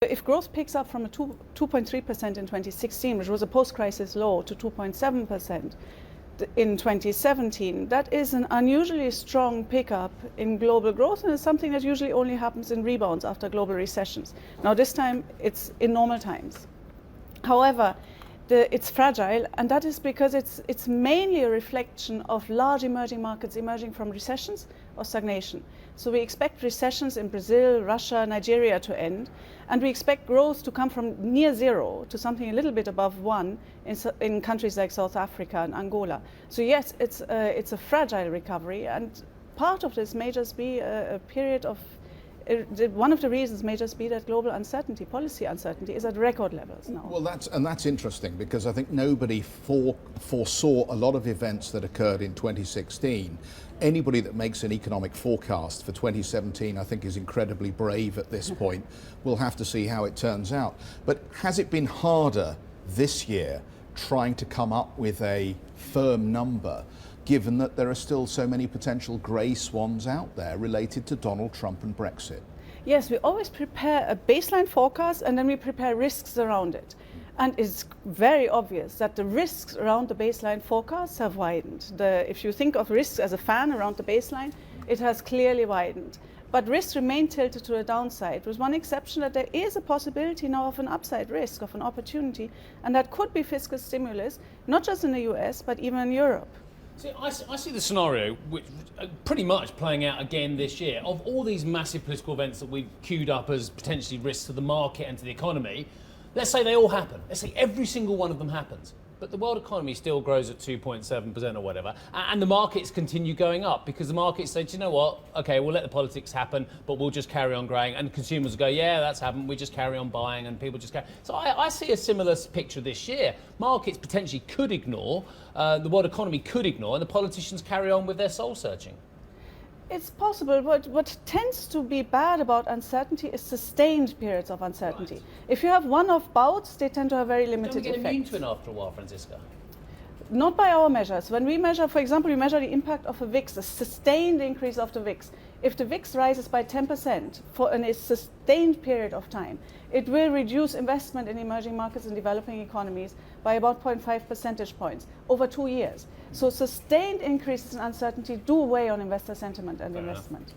If growth picks up from a 2.3% in 2016, which was a post-crisis low, to 2.7% in 2017, that is an unusually strong pickup in global growth, and it's something that usually only happens in rebounds after global recessions. Now this time it's in normal times. However, it's fragile, and that is because it's mainly a reflection of large emerging markets emerging from recessions or stagnation. So we expect recessions in Brazil, Russia, Nigeria to end, and we expect growth to come from near zero to something a little bit above 1 in countries like South Africa and Angola. So yes, it's a fragile recovery, and part of this may just be a period of one of the reasons may just be that global uncertainty, policy uncertainty, is at record levels now. Well, that's interesting, because I think nobody foresaw a lot of events that occurred in 2016. Anybody that makes an economic forecast for 2017, I think, is incredibly brave at this point. We'll have to see how it turns out. But has it been harder this year trying to come up with a firm number, given that there are still so many potential grey swans out there related to Donald Trump and Brexit? Yes, we always prepare a baseline forecast and then we prepare risks around it. And it's very obvious that the risks around the baseline forecasts have widened. If you think of risks as a fan around the baseline, it has clearly widened. But risks remain tilted to the downside, with one exception, that there is a possibility now of an upside risk, of an opportunity, and that could be fiscal stimulus, not just in the US, but even in Europe. See, I see the scenario which pretty much playing out again this year. Of all these massive political events that we've queued up as potentially risks to the market and to the economy, let's say they all happen. Let's say every single one of them happens. But the world economy still grows at 2.7% or whatever, and the markets continue going up because the markets say, do you know what, okay, we'll let the politics happen, but we'll just carry on growing, and consumers go, yeah, that's happened, we just carry on buying, and people just carry. So I see a similar picture this year. Markets potentially could ignore, the world economy could ignore, and the politicians carry on with their soul searching. It's possible, but what tends to be bad about uncertainty is sustained periods of uncertainty. Right. If you have one-off bouts, they tend to have very limited effect. Don't we get immune to it after a while, Franziska? Not by our measures. When we measure, for example, we measure the impact of a VIX, a sustained increase of the VIX. If the VIX rises by 10% for a sustained period of time, it will reduce investment in emerging markets and developing economies by about 0.5 percentage points over 2 years. So sustained increases in uncertainty do weigh on investor sentiment and investment.